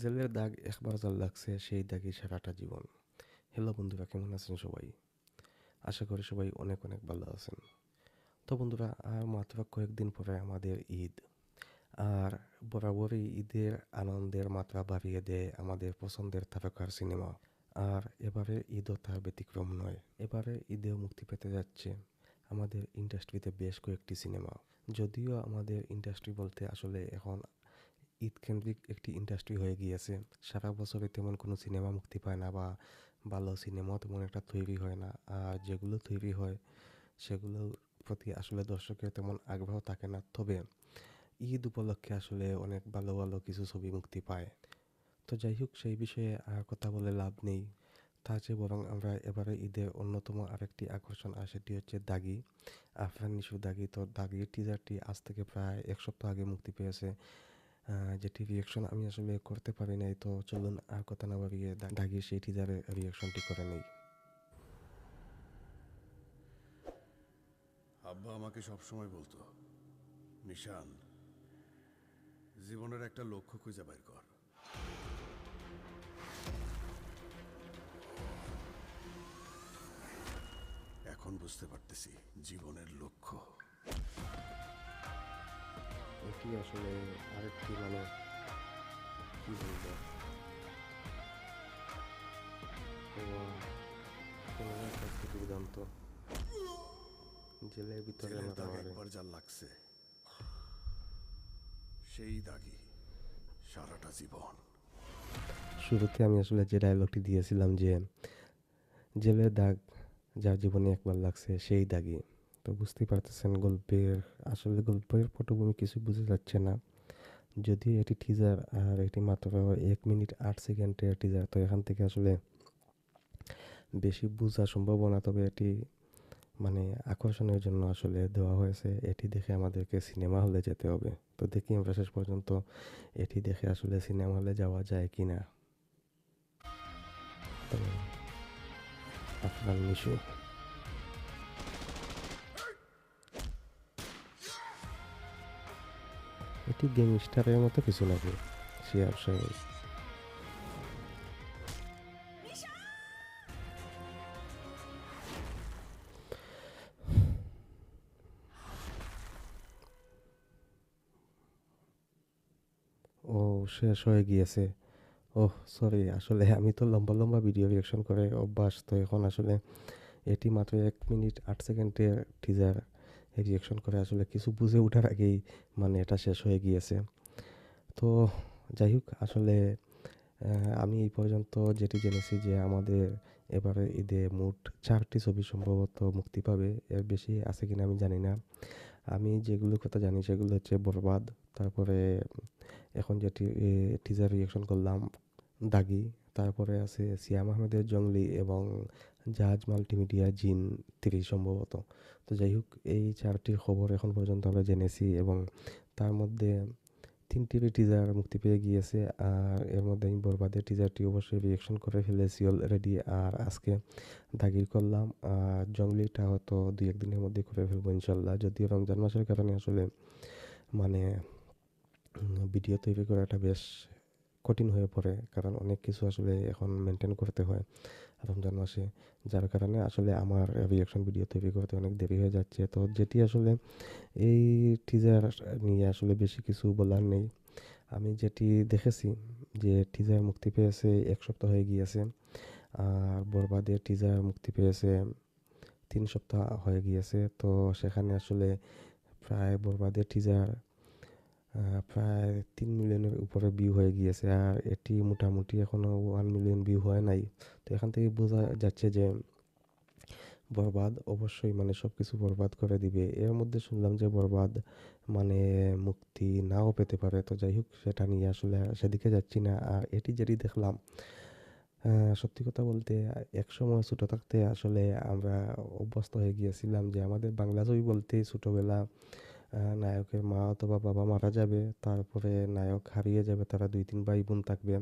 জেলের দাগ একবার যার লাগছে সেই দাগই সারাটা জীবন। হ্যালো বন্ধুরা, কেমন আছেন সবাই? আশা করি সবাই অনেক অনেক ভালো আছেন। তো বন্ধুরা, আর মাত্র কয়েকদিন পরে আমাদের ঈদ। আর বরাবরই ঈদের আনন্দের মাত্রা বাড়িয়ে দেয় আমাদের পছন্দের তারকার সিনেমা। আর এবারে ঈদও তার ব্যতিক্রম নয়। এবারে ঈদেও মুক্তি পেতে যাচ্ছে আমাদের ইন্ডাস্ট্রিতে বেশ কয়েকটি সিনেমা। যদিও আমাদের ইন্ডাস্ট্রি বলতে আসলে এখন ঈদকেন্দ্রিক একটি ইন্ডাস্ট্রি হয়ে গিয়েছে। সারা বছরে তেমন কোনো সিনেমা মুক্তি পায় না, বা ভালো সিনেমাও তেমন একটা তৈরি হয় না। আর যেগুলো তৈরি হয় সেগুলোর প্রতি আসলে দর্শকের তেমন আগ্রহ থাকে না। তবে ঈদ উপলক্ষে আসলে অনেক ভালো ভালো কিছু ছবি মুক্তি পায়। তো যাই হোক, সেই বিষয়ে আর কথা বলে লাভ নেই। তার চেয়ে বরং আমরা এবারে ঈদের অন্যতম আরেকটি আকর্ষণ, আর সেটি হচ্ছে দাগি, আফরান নিশু দাগি। তো দাগির টিজারটি আজ থেকে প্রায় এক সপ্তাহ আগে মুক্তি পেয়েছে, যেটি রিয়াকশন আমি আসলে করতে পারি নাই। তো চলুন আর কথা না বাড়িয়ে দাগির সেই টিজারের রিয়াকশনটি করে নেই। আব্বা আমাকে সবসময় বলতো, নিশান, জীবনের একটা লক্ষ্য খুঁজে বের কর। এখন বুঝতে পারতেছি জীবনের লক্ষ্য। এটি আসলে আরেকটি কি বলবো, কোনো একটা দুর্দান্ত জেলের ভিতরে জেলের দাগ মারামারি। একবার যার লাগছে সেই দাগই সারাটা জীবন। শুরুতে আমি আসলে যে ডায়লগটি দিয়েছিলাম যে জেলের দাগ যার জীবনে একবার লাগছে সেই দাগই, তো বুঝতেই পারতেছেন গল্পের পটভূমি কিছু বোঝা যাচ্ছে না। যদিও এটি টিজার, আর এটি মাত্র 1 মিনিট 8 সেকেন্ডের টিজার, তো এখান থেকে আসলে বেশি বোঝা সম্ভব না। তবে এটি আকর্ষণের জন্য আসলে দেওয়া হয়েছে। এটি দেখে আমাদেরকে সিনেমা হলে যেতে হবে। তো দেখি আমরা শেষ পর্যন্ত এটি দেখে আসলে সিনেমা হলে যাওয়া যায় কি না। তো আফরান নিশু, এটি গ্যাংস্টারের মতো কিছু নাকি? শিয়াব শাহিন। ও, শেষ হয়ে গিয়েছে। ওহ সরি, আসলে আমি তো লম্বা লম্বা ভিডিও রিয়াকশন করে অভ্যাস। তো এখন আসলে এটি মাত্র 1 মিনিট 8 সেকেন্ডের টিজার রিয়াকশন করে আসলে কিছু বুঝে ওঠার আগেই এটা শেষ হয়ে গিয়েছে। তো যাই হোক, আসলে আমি এই পর্যন্ত যেটি জেনেছি যে আমাদের এবারে ঈদে মোট 4টি ছবি সম্ভবত মুক্তি পাবে। এর বেশি আছে কিনা আমি জানি না। আমি যেগুলোর কথা জানি সেগুলো হচ্ছে বরবাদ, তারপরে এখন যেটি টিজার রিয়াকশন করলাম দাগি, তারপরে আছে সিয়াম আহমেদের জংলি এবং জাহাজ মাল্টিমিডিয়া জিন 3 সম্ভবত। তো যাই হোক, এই 4টির খবর এখন পর্যন্ত আমরা জেনেছি, এবং তার মধ্যে 3টির টিজার মুক্তি পেয়ে গিয়েছে। আর এর মধ্যে আমি বরবাদের টিজারটি অবশ্যই রিয়াকশন করে ফেলেছি অলরেডি, আর আজকে দাগির করলাম। আর জংলিটা হয়তো 2-1 দিনের মধ্যে করে ফেলবো ইনশাল্লাহ। যদিও রমজান মাসের কারণে আসলে মানে ভিডিও তৈরি করাটা বেশ কঠিন হয়ে পড়ে, কারণ অনেক কিছু আসলে এখন মেনটেন করতে হয় রমজান মাসে। যার কারণে আসলে আমার রিয়াকশন ভিডিও তৈরি করতে অনেক দেরি হয়ে যাচ্ছে। তো যেটি আসলে এই টিজার নিয়ে আসলে বেশি কিছু বলার নেই। আমি যেটি দেখেছি যে টিজার মুক্তি পেয়েছে 1 সপ্তাহ হয়ে গিয়েছে, আর বরবাদের টিজার মুক্তি পেয়েছে 3 সপ্তাহ হয়ে গিয়েছে। তো সেখানে আসলে প্রায় বরবাদের টিজার প্রায় 3 মিলিয়নের উপরে ভিউ হয়ে গিয়েছে, আর এটি মোটামুটি এখনও 1 মিলিয়ন ভিউ হয় নাই। তো এখান থেকে বোঝা যাচ্ছে যে বরবাদ অবশ্যই সব কিছু বরবাদ করে দিবে। এর মধ্যে শুনলাম যে বরবাদ মানে মুক্তি নাও পেতে পারে। তো যাই হোক, সেটা নিয়ে আসলে সেদিকে যাচ্ছি না। আর এটি যেটি দেখলাম, সত্যি কথা বলতে একসময় ছোটো থাকতে আসলে আমরা অভ্যস্ত হয়ে গিয়েছিলাম যে আমাদের বাংলা ছবি বলতেই ছোটোবেলা নায়কের মা অথবা বাবা মারা যাবে, তারপরে নায়ক হারিয়ে যাবে, তারা 2-3 ভাই বোন থাকবে,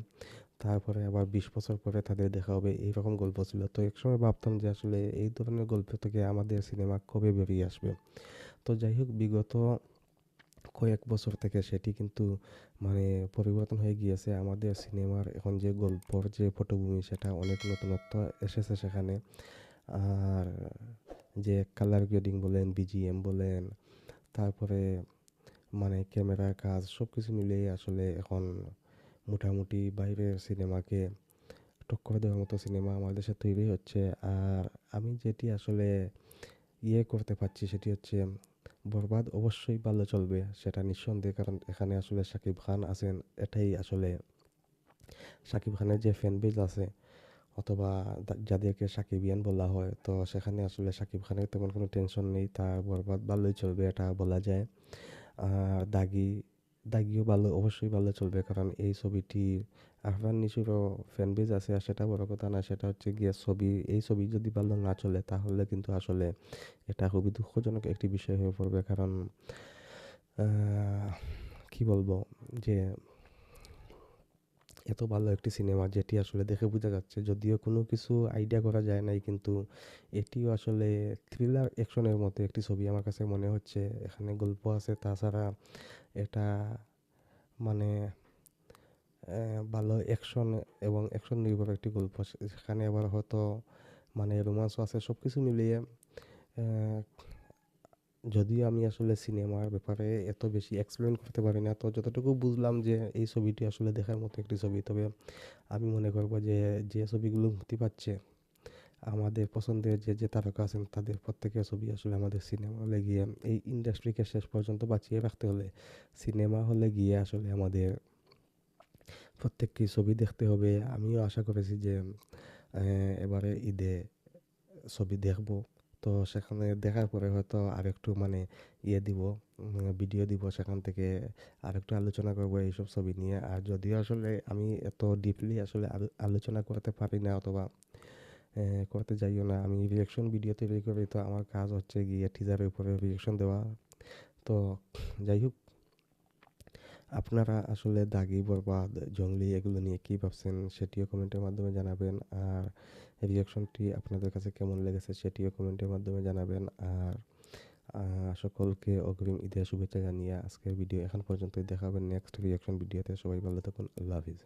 তারপরে আবার 20 বছর পরে তাদের দেখা হবে, এইরকম গল্প ছিল। তো একসময় ভাবতাম যে আসলে এই ধরনের গল্প থেকে আমাদের সিনেমা কবে বেরিয়ে আসবে। তো যাই হোক, বিগত কয়েক বছর থেকে সেটি কিন্তু মানে পরিবর্তন হয়ে গিয়েছে। আমাদের সিনেমার এখন যে গল্পর যে পটভূমি সেটা অনেক নতুনত্ব এসেছে সেখানে। আর যে কালার গ্রেডিং বলেন, বিজিএম বলেন, তারপরে মানে ক্যামেরার কাজ সব কিছু মিলিয়ে আসলে এখন মোটামুটি বাইরের সিনেমাকে টক্কর দেওয়ার মতো সিনেমা আমাদের দেশে তৈরি হচ্ছে। আর আমি যেটি আসলে করতে পারছি সেটি হচ্ছে বরবাদ অবশ্যই ভালো চলবে, সেটা নিঃসন্দেহে। কারণ এখানে আসলে শাকিব খান আছেন, এটাই আসলে শাকিব খানের যে ফ্যান বেজ আছে অথবা যাদেরকে সাকিবিয়ান বলা হয়, তো সেখানে আসলে শাকিব খানের তেমন কোনো টেনশন নেই, তার বরবাদ ভালোই চলবে এটা বলা যায়। আর দাগিও ভালো, অবশ্যই ভালো চলবে, কারণ এই ছবিটির আরফান নিশোরও ফ্যান বেজ আছে। আর সেটা বড় কথা না, সেটা হচ্ছে গিয়ে এই ছবি যদি ভালো না চলে তাহলে কিন্তু আসলে এটা খুবই দুঃখজনক একটি বিষয় হয়ে পড়বে। কারণ কি বলবো, যে এত ভালো একটি সিনেমা যেটি আসলে দেখে বোঝা যাচ্ছে, যদিও কোনো কিছু আইডিয়া করা যায় নাই, কিন্তু এটিও আসলে থ্রিলার অ্যাকশনের মতো একটি ছবি আমার কাছে মনে হচ্ছে। এখানে গল্প আছে, তাছাড়া এটা মানে ভালো অ্যাকশন এবং অ্যাকশন নির্ভর একটি গল্প। সেখানে আবার হয়তো মানে রোমান্সও আছে, সব কিছু মিলিয়ে আহ, যদিও আমি আসলে সিনেমার ব্যাপারে এত বেশি এক্সপ্লেন করতে পারি না, তো যতটুকু বুঝলাম যে এই ছবিটি আসলে দেখার মতো একটি ছবি। তবে আমি মনে করবো যে যে ছবিগুলো মুক্তি পাচ্ছে, আমাদের পছন্দের যে যে তারকা আছেন তাদের প্রত্যেকের ছবি আসলে আমাদের সিনেমা হলে গিয়ে এই ইন্ডাস্ট্রিকে শেষ পর্যন্ত বাঁচিয়ে রাখতে হলে সিনেমা হলে গিয়ে আসলে আমাদের প্রত্যেকটি ছবি দেখতে হবে। আমিও আশা করেছি যে এবারে ঈদে ছবি দেখব। তো সেখানে দেখার পরে হয়তো আরেকটু মানে দিব, ভিডিও দিব, সেখান থেকে আরেকটু আলোচনা করব এইসব ছবি নিয়ে। আর যদিও আসলে আমি এত ডিপলি আসলে আলোচনা করতে পারি না অথবা করতে যাইও না, আমি রিয়াকশন ভিডিও তৈরি করি, তো আমার কাজ হচ্ছে গিয়ে টিজারের উপরে রিয়াকশন দেওয়া। তো যাই হোক, আপনারা আসলে দাগি, বরবাদ, জংলি এগুলো নিয়ে কী ভাবছেন সেটিও কমেন্টের মাধ্যমে জানাবেন। আর রিয়াকশনটি আপনাদের কাছে কেমন লেগেছে সেটিও কমেন্টের মাধ্যমে জানাবেন। আর সকলকে অগ্রিম ঈদের শুভেচ্ছা জানিয়ে আজকের ভিডিও এখন পর্যন্তই। দেখা হবে নেক্সট রিয়াকশন ভিডিওতে। সবাই ভালো থাকুন। আল্লাহ হাফিজ।